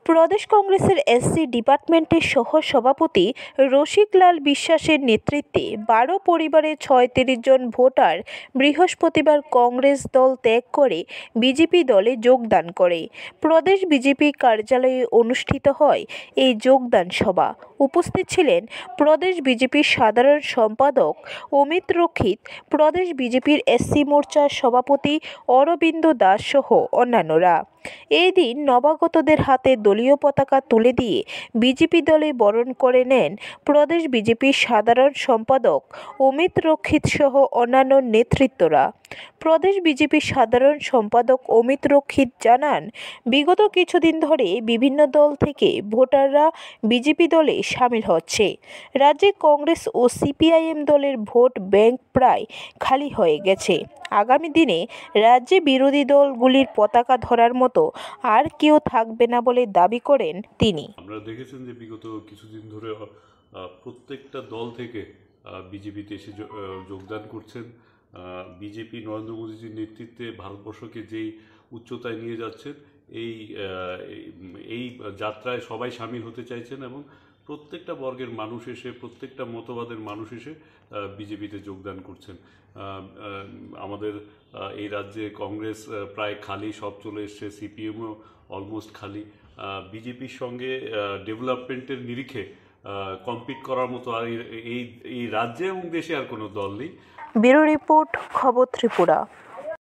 প্রদেশ কংগ্রেসের এসসি ডিপার্টমেন্টের সহ সভাপতি রসিকলাল বিশ্বাসের নেতৃত্বে 12 পরিবারের 36 জন ভোটার বৃহস্পতিবার কংগ্রেস দল ত্যাগ করে বিজেপি দলে যোগদান করে। প্রদেশ বিজেপি কার্যালয়ে অনুষ্ঠিত হয় এই যোগদান সভা। উপস্থিত ছিলেন প্রদেশ বিজেপির সাধারণ সম্পাদক অমিত রক্ষিত, প্রদেশ বিজেপির এসসি মোর্চার সভাপতি অরবিন্দ দাস সহ অন্যান্যরা। এই দিন নবাগতদের হাতে দলীয় পতাকা তুলে দিয়ে বিজেপি দলে বরণ করে নেন প্রদেশ বিজেপির সাধারণ সম্পাদক অমিত রক্ষিত সহ অন্যান্য নেতৃত্বরা। প্রদেশ বিজেপির সাধারণ সম্পাদক অমিত রক্ষিত জানান, বিগত কিছুদিন ধরে বিভিন্ন দল থেকে ভোটাররা বিজেপি দলে সামিল হচ্ছে। রাজ্যে কংগ্রেস ও সিপিআইএম দলের ভোট ব্যাংক প্রায় খালি হয়ে গেছে। আগামী দিনে রাজ্যে বিরোধী দলগুলির পতাকা ধরার মতো আর কেউ থাকবে না বলে দাবি করেন তিনি। আপনারা দেখেছেন যে বিগত কিছুদিন ধরে প্রত্যেকটা দল থেকে বিজেপিতে এসে যোগদান করছেন। বিজেপি নরেন্দ্র মোদীজির নেতৃত্বে ভারতবর্ষকে যেই উচ্চতায় নিয়ে যাচ্ছেন, এই যাত্রায় সবাই সামিল হতে চাইছেন এবং প্রত্যেকটা বর্গের মানুষ এসে, প্রত্যেকটা মতবাদের মানুষ এসে বিজেপিতে যোগদান করছেন। আমাদের এই রাজ্যে কংগ্রেস প্রায় খালি, সব চলে এসছে, সিপিএমও অলমোস্ট খালি। বিজেপির সঙ্গে ডেভেলপমেন্টের নিরিখে কম্পিট করার মতো আর এই রাজ্যে এবং দেশে আর কোনো দল নেই। ব্যুরো রিপোর্ট, খবর ত্রিপুরা।